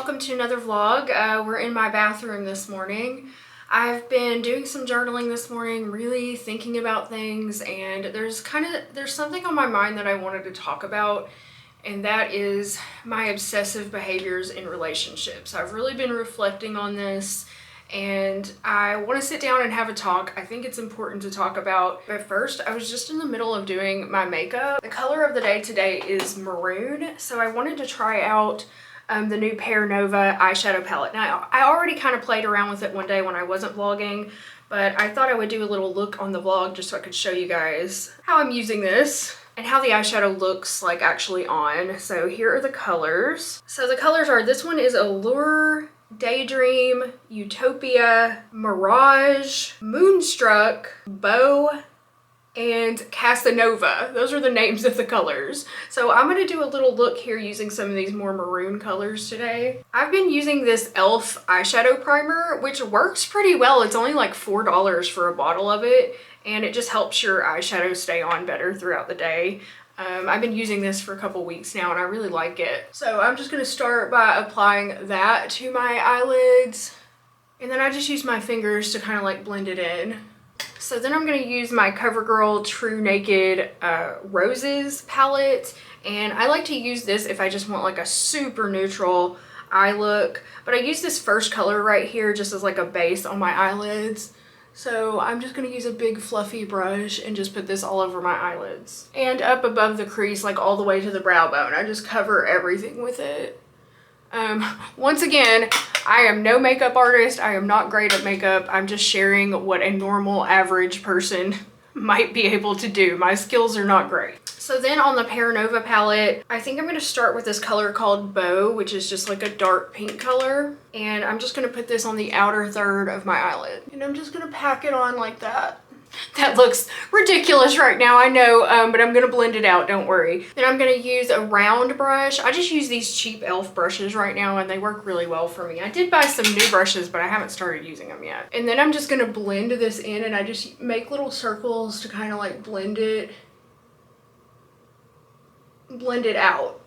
welcome to another vlog. We're in my bathroom this morning. I've been doing some journaling this morning, really thinking about things, and there's something on my mind that I wanted to talk about, and that is my obsessive behaviors in relationships. I've really been reflecting on this, and I want to sit down and have a talk. I think it's important to talk about. But first, I was just in the middle of doing my makeup. The color of the day today is maroon, so I wanted to try out the new Pear eyeshadow palette. Now, I already kind of played around with it one day when I wasn't vlogging, but I thought I would do a little look on the vlog just so I could show you guys how I'm using this and how the eyeshadow looks like actually on. So here are the colors. So the colors are, this one is Allure, Daydream, Utopia, Mirage, Moonstruck, Bow, and Casanova. Those are the names of the colors. So I'm going to do a little look here using some of these more maroon colors today. I've been using this e.l.f. eyeshadow primer, which works pretty well. It's only like $4 for a bottle of it, and it just helps your eyeshadow stay on better throughout the day. I've been using this for a couple weeks now and I really like it. So I'm just going to start by applying that to my eyelids, and then I just use my fingers to kind of like blend it in. So then I'm going to use my CoverGirl True Naked Roses palette, and I like to use this if I just want like a super neutral eye look, but I use this first color right here just as like a base on my eyelids. So I'm just going to use a big fluffy brush and just put this all over my eyelids and up above the crease, like all the way to the brow bone. I just cover everything with it. Once again, I am no makeup artist. I am not great at makeup. I'm just sharing what a normal average person might be able to do. My skills are not great. So then on the Pear palette, I think I'm going to start with this color called Bow, which is just like a dark pink color. And I'm just going to put this on the outer third of my eyelid. And I'm just going to pack it on like that. That looks ridiculous right now, I know, but I'm going to blend it out, don't worry. Then I'm going to use a round brush. I just use these cheap e.l.f. brushes right now, and they work really well for me. I did buy some new brushes, but I haven't started using them yet. And then I'm just going to blend this in, and I just make little circles to kind of like blend it out.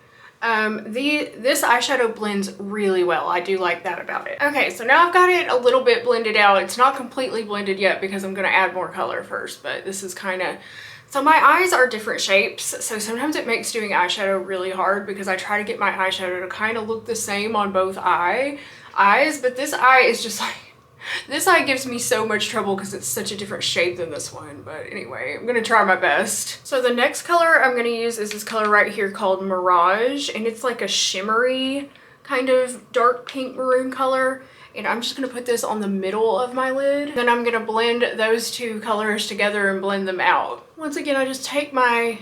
This eyeshadow blends really well. I do like that about it. Okay, so now I've got it a little bit blended out. It's not completely blended yet because I'm going to add more color first, but this is kind of... So my eyes are different shapes, so sometimes it makes doing eyeshadow really hard because I try to get my eyeshadow to kind of look the same on both eyes, but this eye is just like... This eye gives me so much trouble because it's such a different shape than this one, but anyway, I'm going to try my best. So the next color I'm going to use is this color right here called Mirage, and it's like a shimmery kind of dark pink maroon color, and I'm just going to put this on the middle of my lid. Then I'm going to blend those two colors together and blend them out. Once again, I just take my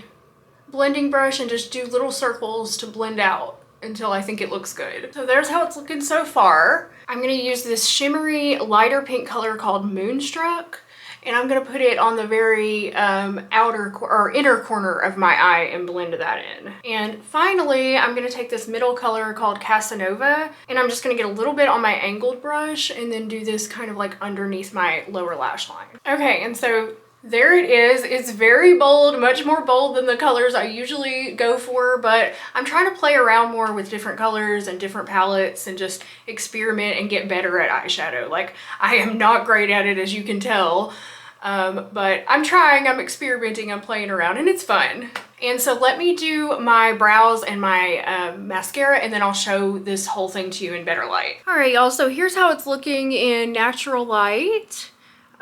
blending brush and just do little circles to blend out until I think it looks good. So there's how it's looking so far. I'm going to use this shimmery lighter pink color called Moonstruck, and I'm going to put it on the very inner corner of my eye and blend that in. And finally, I'm going to take this middle color called Casanova, and I'm just going to get a little bit on my angled brush and then do this kind of like underneath my lower lash line. Okay, and so there it is. It's very bold, much more bold than the colors I usually go for, but I'm trying to play around more with different colors and different palettes and just experiment and get better at eyeshadow. Like, I am not great at it, as you can tell, but I'm trying, I'm experimenting, I'm playing around, and it's fun. And so let me do my brows and my mascara, and then I'll show this whole thing to you in better light. All right, y'all, so here's how it's looking in natural light.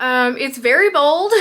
It's very bold,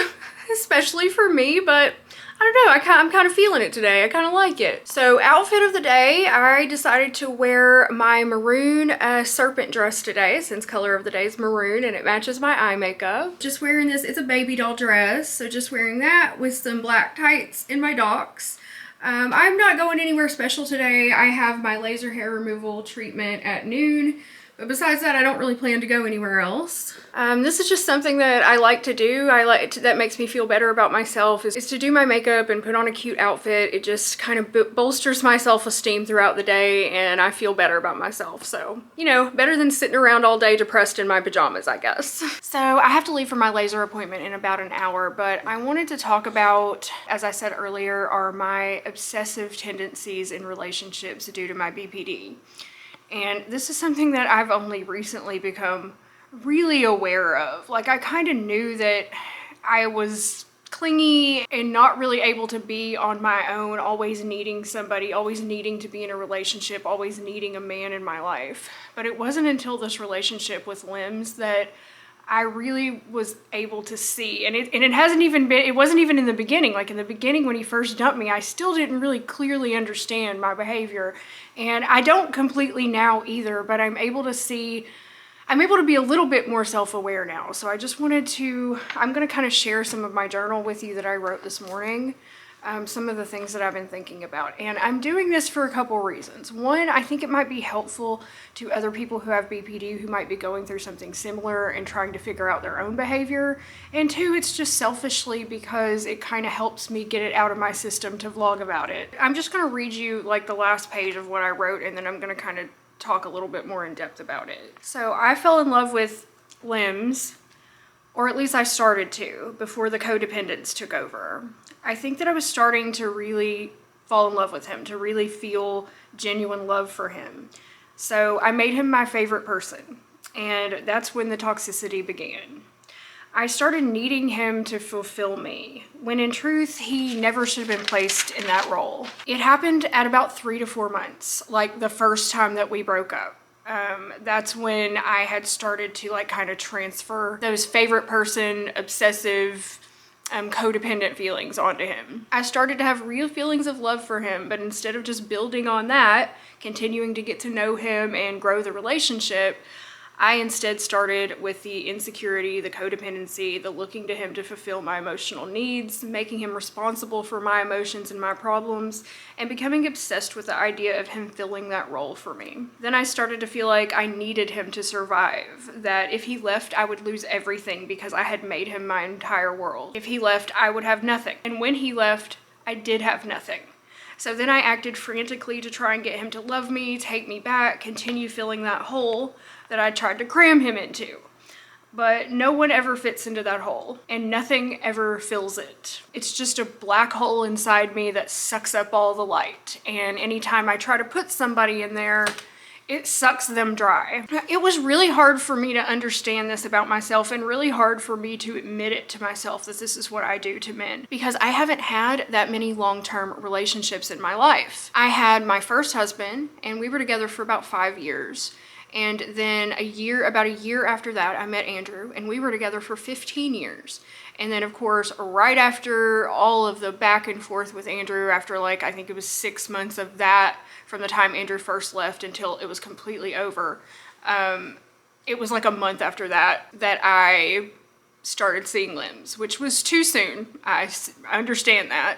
especially for me, but I don't know, I'm kind of feeling it today. I kind of like it. So outfit of the day, I decided to wear my maroon serpent dress today, since color of the day is maroon and it matches my eye makeup. Just wearing this, it's a baby doll dress, so just wearing that with some black tights in my docks. I'm not going anywhere special today. I have my laser hair removal treatment at noon. But besides that, I don't really plan to go anywhere else. This is just something that I like to do. That makes me feel better about myself is to do my makeup and put on a cute outfit. It just kind of bolsters my self-esteem throughout the day, and I feel better about myself. So, you know, better than sitting around all day depressed in my pajamas, I guess. So I have to leave for my laser appointment in about an hour, but I wanted to talk about, as I said earlier, are my obsessive tendencies in relationships due to my BPD. And this is something that I've only recently become really aware of. Like, I kind of knew that I was clingy and not really able to be on my own, always needing somebody, always needing to be in a relationship, always needing a man in my life. But it wasn't until this relationship with Limbs that I really was able to see, and it hasn't even been, it wasn't even in the beginning. Like in the beginning when he first dumped me, I still didn't really clearly understand my behavior, and I don't completely now either, but I'm able to see, I'm able to be a little bit more self-aware now. So I just wanted to, I'm gonna kind of share some of my journal with you that I wrote this morning. Some of the things that I've been thinking about. And I'm doing this for a couple reasons. One, I think it might be helpful to other people who have BPD who might be going through something similar and trying to figure out their own behavior. And two, it's just selfishly because it kind of helps me get it out of my system to vlog about it. I'm just gonna read you like the last page of what I wrote, and then I'm gonna kind of talk a little bit more in depth about it. So I fell in love with Limbs, or at least I started to, before the codependence took over. I think that I was starting to really fall in love with him, to really feel genuine love for him. So I made him my favorite person, and that's when the toxicity began. I started needing him to fulfill me, when in truth, he never should have been placed in that role. It happened at about 3 to 4 months, like the first time that we broke up. That's when I had started to like kind of transfer those favorite person, obsessive, codependent feelings onto him. I started to have real feelings of love for him, but instead of just building on that, continuing to get to know him and grow the relationship, I instead started with the insecurity, the codependency, the looking to him to fulfill my emotional needs, making him responsible for my emotions and my problems, and becoming obsessed with the idea of him filling that role for me. Then I started to feel like I needed him to survive, that if he left, I would lose everything because I had made him my entire world. If he left, I would have nothing. And when he left, I did have nothing. So then I acted frantically to try and get him to love me, take me back, continue filling that hole that I tried to cram him into. But no one ever fits into that hole, and nothing ever fills it. It's just a black hole inside me that sucks up all the light. And anytime I try to put somebody in there, it sucks them dry. It was really hard for me to understand this about myself, and really hard for me to admit it to myself that this is what I do to men, because I haven't had that many long-term relationships in my life. I had my first husband, and we were together for about 5 years. And then about a year after that, I met Andrew, and we were together for 15 years. And then, of course, right after all of the back and forth with Andrew, after like, I think it was 6 months of that, from the time Andrew first left until it was completely over, it was like a month after that I started seeing Limbs, which was too soon. I understand that.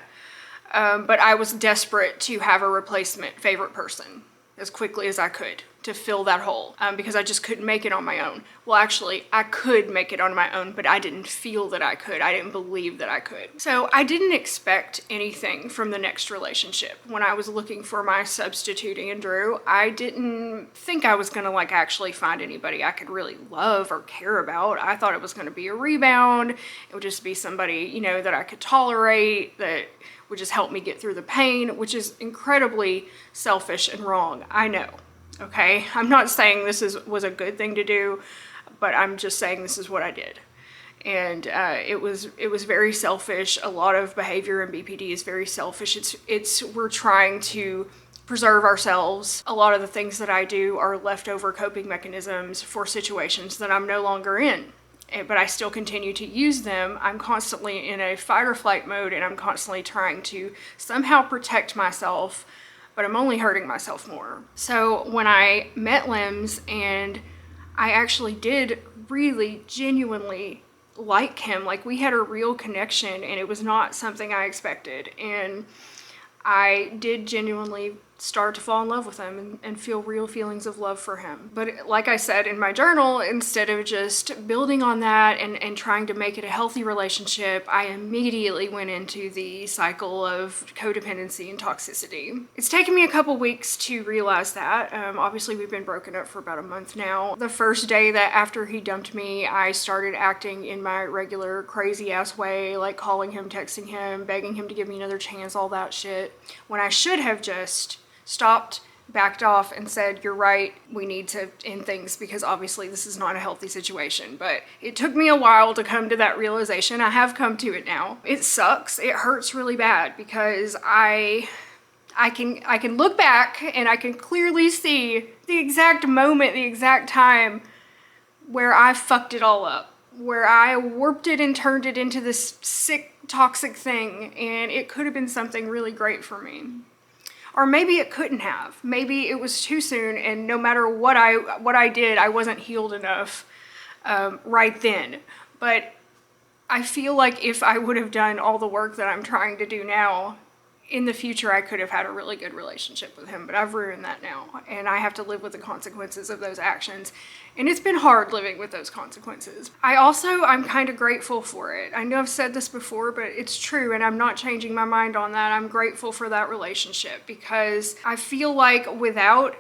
But I was desperate to have a replacement favorite person as quickly as I could to fill that hole, because I just couldn't make it on my own. Well, actually, I could make it on my own, but I didn't feel that I could. I didn't believe that I could. So I didn't expect anything from the next relationship. When I was looking for my substitute Andrew, I didn't think I was gonna like actually find anybody I could really love or care about. I thought it was gonna be a rebound. It would just be somebody, you know, that I could tolerate, that would just help me get through the pain, which is incredibly selfish and wrong. I know. Okay, I'm not saying this was a good thing to do, but I'm just saying this is what I did. And it was very selfish. A lot of behavior in BPD is very selfish. We're trying to preserve ourselves. A lot of the things that I do are leftover coping mechanisms for situations that I'm no longer in. But I still continue to use them. I'm constantly in a fight or flight mode, and I'm constantly trying to somehow protect myself, but I'm only hurting myself more. So when I met Limbs, and I actually did really genuinely like him, like we had a real connection, and it was not something I expected. And I did genuinely start to fall in love with him and feel real feelings of love for him. But like I said in my journal, instead of just building on that and trying to make it a healthy relationship, I immediately went into the cycle of codependency and toxicity. It's taken me a couple weeks to realize that. Obviously, we've been broken up for about a month now. The first day that after he dumped me, I started acting in my regular crazy ass way, like calling him, texting him, begging him to give me another chance, all that shit, when I should have just stopped backed off and said, you're right, we need to end things because obviously this is not a healthy situation. But it took me a while to come to that realization. I have come to it now. It sucks. It hurts really bad because I can look back and I can clearly see the exact moment, the exact time where I fucked it all up, where I warped it and turned it into this sick, toxic thing, and it could have been something really great for me. Or maybe it couldn't have. Maybe it was too soon, and no matter what I did, I wasn't healed enough right then. But I feel like if I would have done all the work that I'm trying to do now, in the future I could have had a really good relationship with him, but I've ruined that now, and I have to live with the consequences of those actions. And it's been hard living with those consequences. I'm kind of grateful for it. I know I've said this before, but it's true, and I'm not changing my mind on that. I'm grateful for that relationship because I feel like without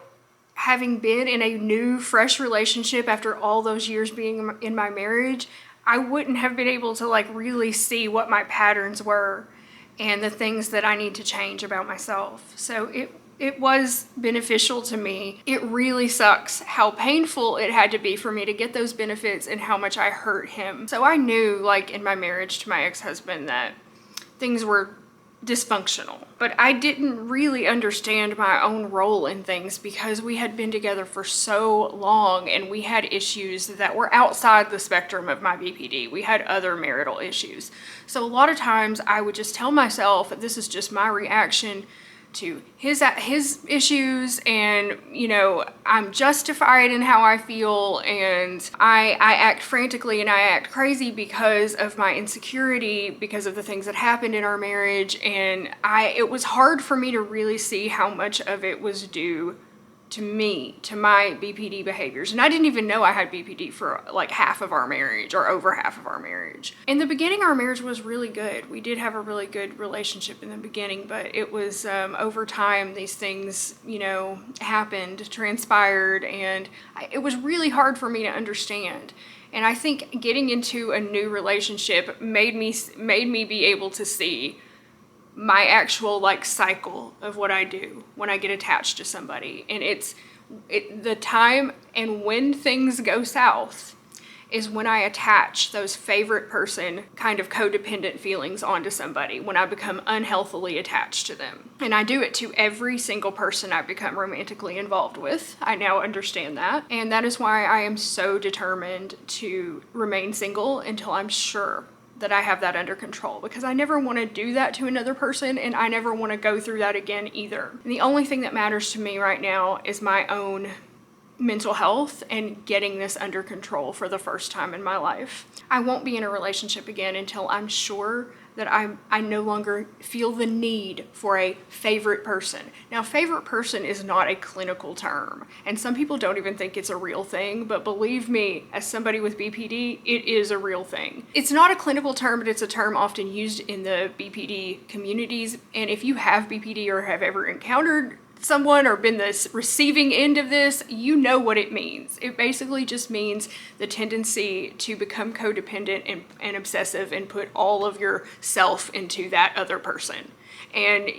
having been in a new, fresh relationship after all those years being in my marriage, I wouldn't have been able to like really see what my patterns were and the things that I need to change about myself. So it was beneficial to me. It really sucks how painful it had to be for me to get those benefits and how much I hurt him. So I knew, like in my marriage to my ex-husband, that things were dysfunctional. But I didn't really understand my own role in things because we had been together for so long and we had issues that were outside the spectrum of my BPD. We had other marital issues. So a lot of times I would just tell myself that this is just my reaction to his issues, and you know, I'm justified in how I feel, and I act frantically and I act crazy because of my insecurity, because of the things that happened in our marriage, and it was hard for me to really see how much of it was due to me, to my BPD behaviors. And I didn't even know I had BPD for like half of our marriage or over half of our marriage. In the beginning, our marriage was really good. We did have a really good relationship in the beginning, but it was over time, these things, you know, happened, transpired, and it was really hard for me to understand. And I think getting into a new relationship made me be able to see my actual like cycle of what I do when I get attached to somebody. And the time and when things go south is when I attach those favorite person kind of codependent feelings onto somebody, when I become unhealthily attached to them. And I do it to every single person I become romantically involved with. I now understand that. And that is why I am so determined to remain single until I'm sure that I have that under control, because I never want to do that to another person, and I never want to go through that again either. And the only thing that matters to me right now is my own mental health and getting this under control for the first time in my life. I won't be in a relationship again until I'm sure that I no longer feel the need for a favorite person. Now, favorite person is not a clinical term, and some people don't even think it's a real thing, but believe me, as somebody with BPD, it is a real thing. It's not a clinical term, but it's a term often used in the BPD communities, and if you have BPD or have ever encountered someone or been the receiving end of this, you know what it means. It basically just means the tendency to become codependent and obsessive and put all of yourself into that other person. And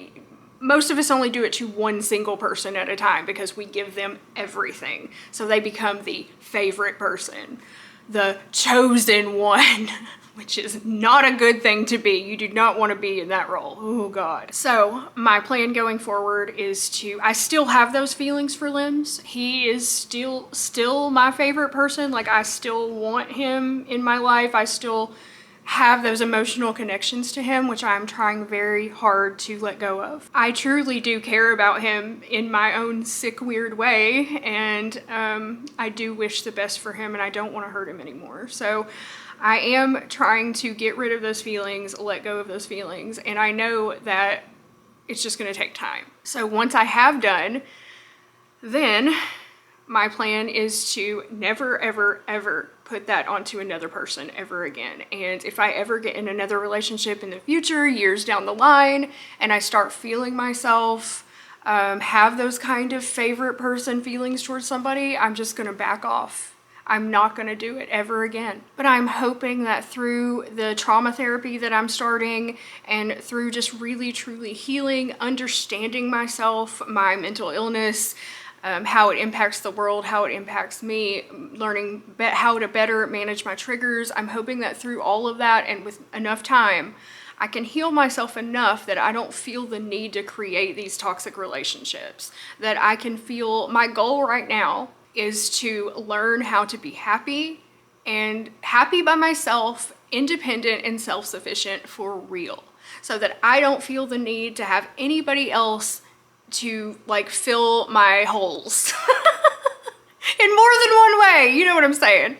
most of us only do it to one single person at a time because we give them everything. So they become the favorite person, the chosen one, which is not a good thing to be. You do not want to be in that role. Oh God. So my plan going forward is I still have those feelings for Limbs. He is still my favorite person. Like, I still want him in my life. I still have those emotional connections to him, which I'm trying very hard to let go of. I truly do care about him in my own sick, weird way, and I do wish the best for him, and I don't want to hurt him anymore. So I am trying to get rid of those feelings, let go of those feelings, and I know that it's just going to take time. So once I have done, then my plan is to never, ever, ever put that onto another person ever again. And if I ever get in another relationship in the future, years down the line, and I start feeling myself have those kind of favorite person feelings towards somebody, I'm just going to back off. I'm not going to do it ever again. But I'm hoping that through the trauma therapy that I'm starting and through just really truly healing, understanding myself, my mental illness, how it impacts the world, how it impacts me, learning how to better manage my triggers. I'm hoping that through all of that and with enough time, I can heal myself enough that I don't feel the need to create these toxic relationships. That I can feel, my goal right now is to learn how to be happy and happy by myself, independent and self-sufficient for real. So that I don't feel the need to have anybody else to like fill my holes in more than one way. You know what I'm saying?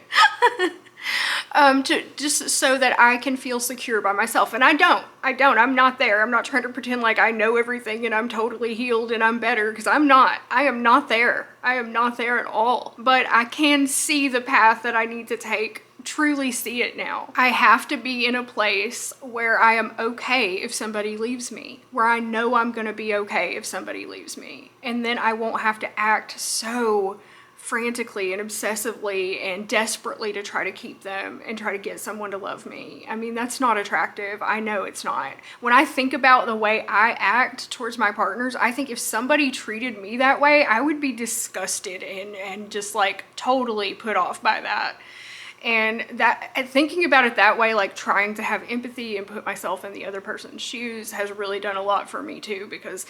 To just so that I can feel secure by myself. And I'm not there. I'm not trying to pretend like I know everything and I'm totally healed and I'm better, because I'm not. I am not there. I am not there at all. But I can see the path that I need to take, truly see it now. I have to be in a place where I am okay if somebody leaves me, where I know I'm gonna be okay if somebody leaves me. And then I won't have to act so frantically and obsessively and desperately to try to keep them and try to get someone to love me. I mean, that's not attractive. I know it's not. When I think about the way I act towards my partners, I think if somebody treated me that way, I would be disgusted and just like totally put off by that. And thinking about it that way, like trying to have empathy and put myself in the other person's shoes, has really done a lot for me too, because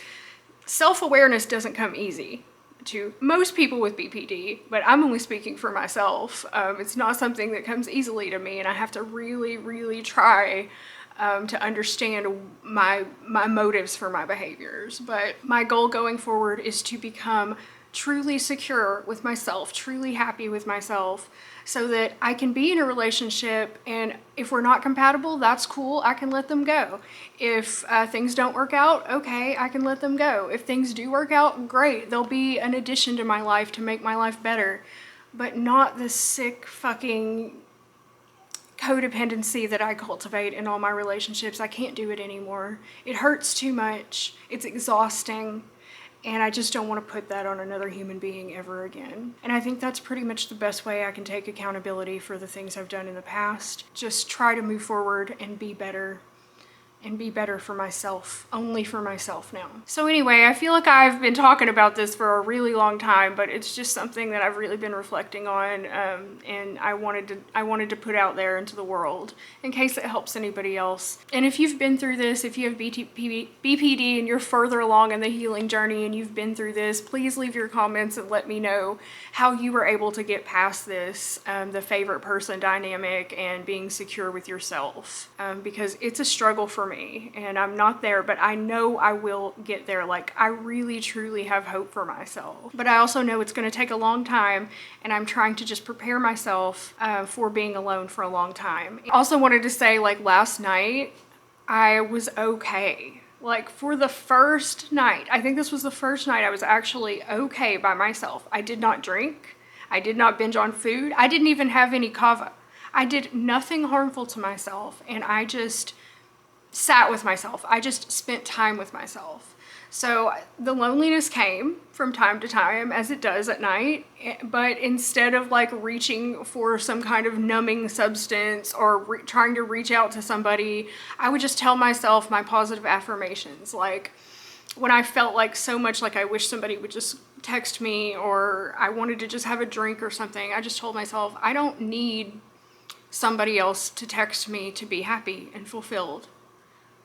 self-awareness doesn't come easy to most people with BPD, but I'm only speaking for myself. It's not something that comes easily to me, and I have to really, really try to understand my motives for my behaviors. But my goal going forward is to become truly secure with myself, truly happy with myself, so that I can be in a relationship, and if we're not compatible, that's cool, I can let them go. If things don't work out, okay, I can let them go. If things do work out, great, they'll be an addition to my life to make my life better, but not the sick fucking codependency that I cultivate in all my relationships. I can't do it anymore. It hurts too much, it's exhausting. And I just don't want to put that on another human being ever again. And I think that's pretty much the best way I can take accountability for the things I've done in the past. Just try to move forward and be better. And be better for myself, only for myself now. So anyway, I feel like I've been talking about this for a really long time, but it's just something that I've really been reflecting on, and I wanted to put out there into the world in case it helps anybody else. And if you've been through this, if you have BPD and you're further along in the healing journey and you've been through this, please leave your comments and let me know how you were able to get past this, the favorite person dynamic and being secure with yourself, because it's a struggle for me. And I'm not there, but I know I will get there. Like, I really truly have hope for myself, but I also know it's going to take a long time, and I'm trying to just prepare myself for being alone for a long time. I also wanted to say, like, last night I was okay. Like, for the first night, I think this was the first night I was actually okay by myself. I did not drink, I did not binge on food, I didn't even have any kava. I did nothing harmful to myself, and I just sat with myself. I just spent time with myself. So the loneliness came from time to time, as it does at night, but instead of like reaching for some kind of numbing substance or trying to reach out to somebody, I would just tell myself my positive affirmations. Like, when I felt like so much like I wish somebody would just text me, or I wanted to just have a drink or something, I just told myself, I don't need somebody else to text me to be happy and fulfilled.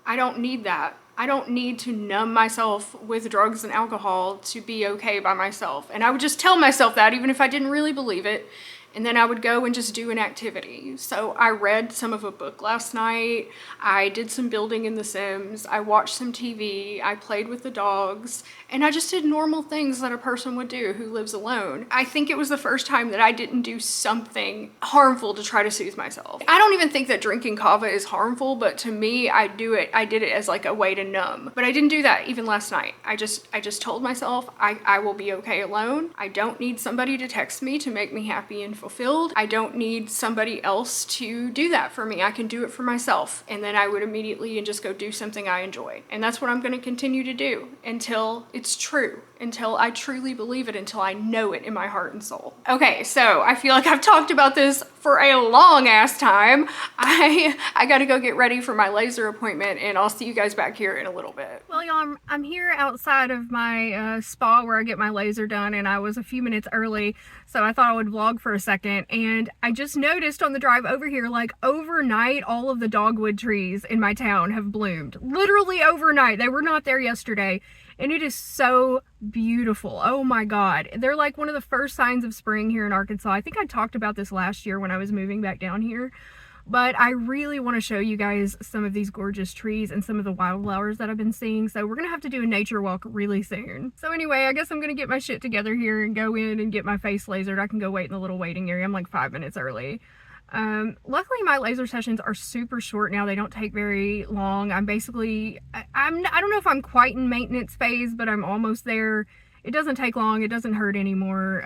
I don't need that. I don't need to numb myself with drugs and alcohol to be okay by myself. And I would just tell myself that, even if I didn't really believe it. And then I would go and just do an activity. So I read some of a book last night. I did some building in The Sims. I watched some TV. I played with the dogs. And I just did normal things that a person would do who lives alone. I think it was the first time that I didn't do something harmful to try to soothe myself. I don't even think that drinking kava is harmful, but to me, I did it as like a way to numb. But I didn't do that even last night. I just told myself I will be okay alone. I don't need somebody to text me to make me happy and fulfilled. fulfilled. I don't need somebody else to do that for me. I can do it for myself. And then I would immediately and just go do something I enjoy. And that's what I'm going to continue to do until it's true, until I truly believe it, until I know it in my heart and soul. Okay, so I feel like I've talked about this for a long ass time. I got to go get ready for my laser appointment, and I'll see you guys back here in a little bit. Well, y'all, I'm here outside of my spa where I get my laser done, and I was a few minutes early, so I thought I would vlog for a second. And I just noticed on the drive over here, like overnight, all of the dogwood trees in my town have bloomed. Literally overnight. They were not there yesterday. And it is so beautiful. Oh my God. They're like one of the first signs of spring here in Arkansas. I think I talked about this last year when I was moving back down here. But I really want to show you guys some of these gorgeous trees and some of the wildflowers that I've been seeing. So we're going to have to do a nature walk really soon. So anyway, I guess I'm going to get my shit together here and go in and get my face lasered. I can go wait in the little waiting area. I'm like 5 minutes early. Luckily my laser sessions are super short now. They don't take very long. I don't know if I'm quite in maintenance phase, but I'm almost there. It doesn't take long. It doesn't hurt anymore.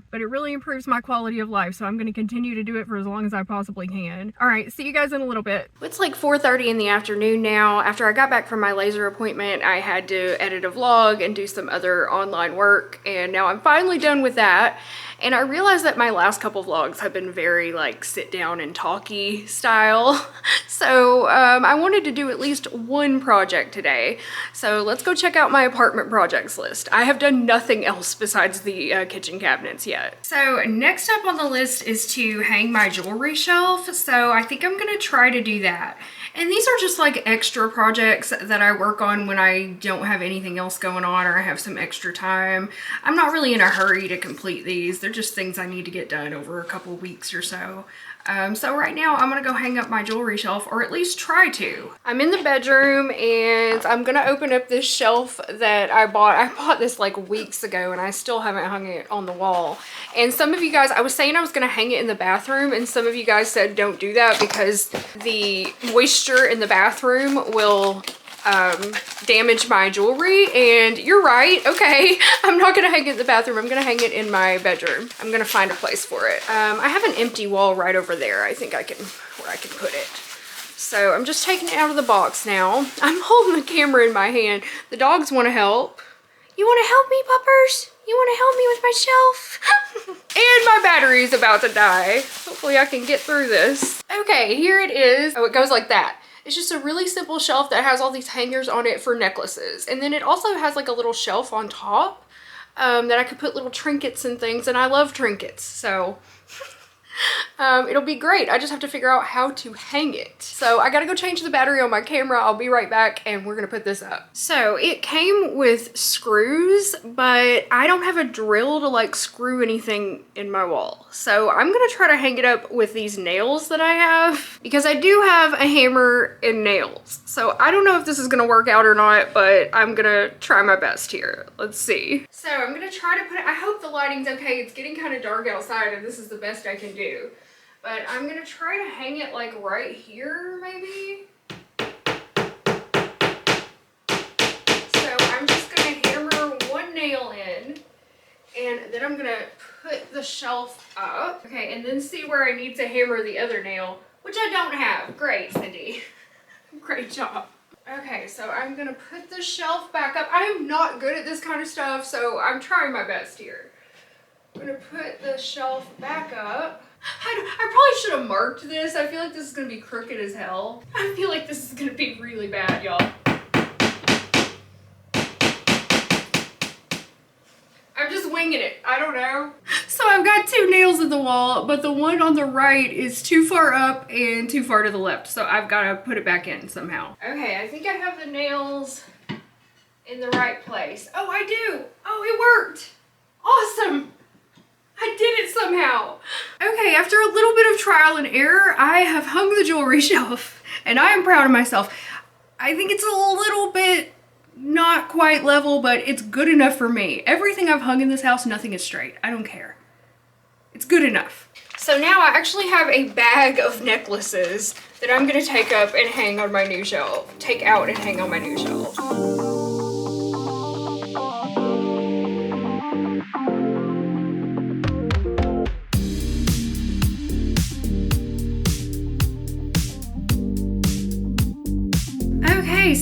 But it really improves my quality of life. So I'm going to continue to do it for as long as I possibly can. All right. See you guys in a little bit. It's like 4:30 in the afternoon now. After I got back from my laser appointment, I had to edit a vlog and do some other online work. And now I'm finally done with that. And I realized that my last couple vlogs have been very like sit down and talky style. So I wanted to do at least one project today. So let's go check out my apartment projects list. I have done nothing else besides the kitchen cabinets yet. So next up on the list is to hang my jewelry shelf. So I think I'm gonna try to do that. And these are just like extra projects that I work on when I don't have anything else going on or I have some extra time. I'm not really in a hurry to complete these. They're just things I need to get done over a couple weeks or so. So right now I'm gonna go hang up my jewelry shelf, or at least try to. I'm in the bedroom and I'm gonna open up this shelf that I bought. I bought this like weeks ago and I still haven't hung it on the wall. And some of you guys, I was saying I was gonna hang it in the bathroom, and some of you guys said don't do that because the moisture in the bathroom will damage my jewelry. And you're right. Okay, I'm not gonna hang it in the bathroom. I'm gonna hang it in my bedroom. I'm gonna find a place for it. I have an empty wall right over there. I think where I can put it. So I'm just taking it out of the box now. I'm holding the camera in my hand. The dogs want to help. You want to help me, puppers? You want to help me with my shelf? And my battery is about to die. Hopefully I can get through this. Okay, here it is. Oh, it goes like that. It's just a really simple shelf that has all these hangers on it for necklaces. And then it also has like a little shelf on top that I could put little trinkets and things. And I love trinkets, so it'll be great. I just have to figure out how to hang it. So I gotta go change the battery on my camera. I'll be right back and we're gonna put this up. So it came with screws, but I don't have a drill to like screw anything in my wall. So I'm gonna try to hang it up with these nails that I have, because I do have a hammer and nails. So I don't know if this is gonna work out or not, but I'm gonna try my best here. Let's see. So I'm gonna try to put it, I hope the lighting's okay. It's getting kind of dark outside and this is the best I can do. But I'm gonna try to hang it like right here, maybe. So I'm just gonna hammer one nail in, and then I'm gonna put the shelf up. Okay, and then see where I need to hammer the other nail, which I don't have. Great, Cindy. Great job. Okay, so I'm gonna put the shelf back up. I am not good at this kind of stuff, so I'm trying my best here. I'm gonna put the shelf back up. I probably should have marked this. I feel like this is gonna be crooked as hell. I feel like this is gonna be really bad, y'all. I'm just winging it. I don't know. So I've got two nails in the wall, but the one on the right is too far up and too far to the left. So I've got to put it back in somehow. Okay, I think I have the nails in the right place. Oh, I do. Oh, it worked. Awesome. I did it somehow. Okay, after a little bit of trial and error, I have hung the jewelry shelf, and I am proud of myself. I think it's a little bit not quite level, but it's good enough for me. Everything I've hung in this house, nothing is straight. I don't care. It's good enough. So now I actually have a bag of necklaces that I'm gonna take up and hang on my new shelf. Take out and hang on my new shelf.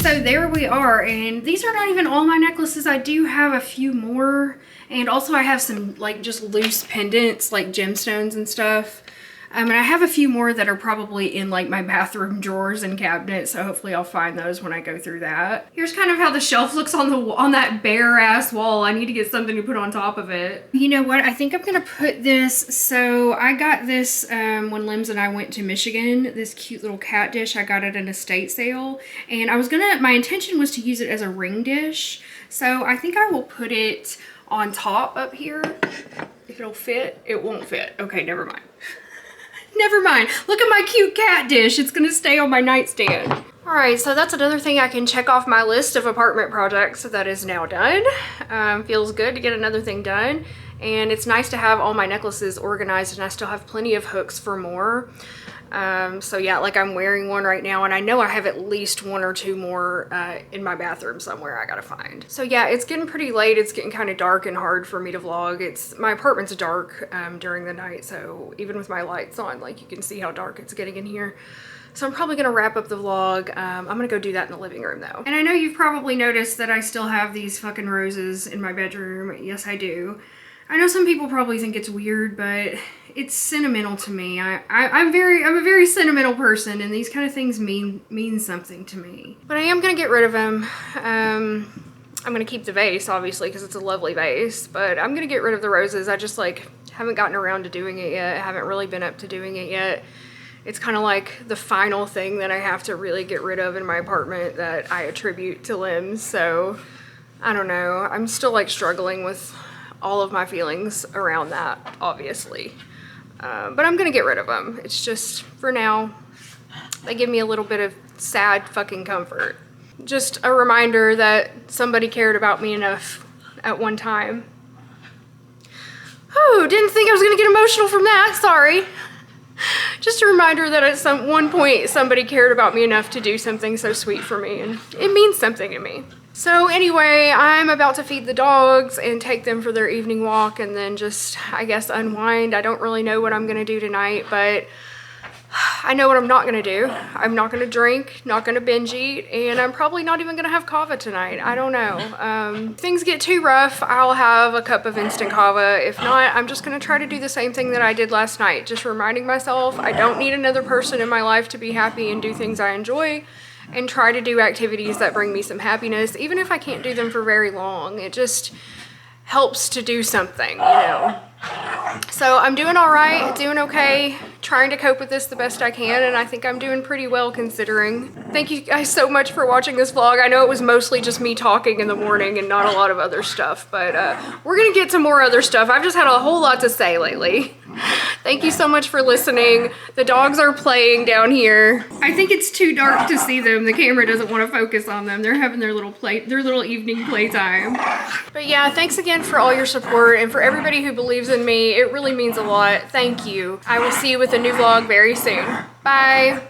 so there we are, and these are not even all my necklaces. I do have a few more, and also I have some like just loose pendants, like gemstones and stuff. And I have a few more that are probably in like my bathroom drawers and cabinets, so hopefully I'll find those when I go through that. Here's kind of how the shelf looks on that bare ass wall. I need to get something to put on top of it. You know what? I think I'm gonna put this, so I got this when Lims and I went to Michigan, this cute little cat dish. I got it at an estate sale, and my intention was to use it as a ring dish. So I think I will put it on top up here. If it'll fit, it won't fit. Okay, never mind. Never mind. Look at my cute cat dish. It's gonna stay on my nightstand. All right, so that's another thing I can check off my list of apartment projects that is now done. Feels good to get another thing done. And it's nice to have all my necklaces organized, and I still have plenty of hooks for more. So yeah, like I'm wearing one right now, and I know I have at least one or two more in my bathroom somewhere I gotta find. So yeah, it's getting pretty late. It's getting kind of dark and hard for me to vlog. My apartment's dark during the night, so even with my lights on, like you can see how dark it's getting in here. So I'm probably gonna wrap up the vlog. I'm gonna go do that in the living room though. And I know you've probably noticed that I still have these fucking roses in my bedroom. Yes, I do. I know some people probably think it's weird, but it's sentimental to me. I'm a very sentimental person, and these kind of things mean something to me. But I am gonna get rid of them. I'm gonna keep the vase, obviously, because it's a lovely vase, but I'm gonna get rid of the roses. I just like haven't gotten around to doing it yet. I haven't really been up to doing it yet. It's kind of like the final thing that I have to really get rid of in my apartment that I attribute to Limbs. So I don't know. I'm still like struggling with all of my feelings around that, obviously. But I'm gonna get rid of them. It's just, for now, they give me a little bit of sad fucking comfort. Just a reminder that somebody cared about me enough at one time. Oh, didn't think I was gonna get emotional from that, sorry. Just a reminder that at one point somebody cared about me enough to do something so sweet for me, and it means something to me. So anyway, I'm about to feed the dogs and take them for their evening walk, and then just, I guess, unwind. I don't really know what I'm gonna do tonight, but I know what I'm not gonna do. I'm not gonna drink, not gonna binge eat, and I'm probably not even gonna have kava tonight. I don't know. If things get too rough, I'll have a cup of instant kava. If not, I'm just gonna try to do the same thing that I did last night. Just reminding myself I don't need another person in my life to be happy and do things I enjoy, and try to do activities that bring me some happiness, even if I can't do them for very long. It just helps to do something, you know. So I'm doing all right, doing okay, trying to cope with this the best I can, and I think I'm doing pretty well considering. Thank you guys so much for watching this vlog. I know it was mostly just me talking in the morning and not a lot of other stuff, but we're gonna get to more other stuff. I've just had a whole lot to say lately. Thank you so much for listening. The dogs are playing down here. I think it's too dark to see them. The camera doesn't want to focus on them. They're having their little evening playtime. But yeah, thanks again for all your support, and for everybody who believes in me. It really means a lot. Thank you. I will see you with a new vlog very soon. Bye.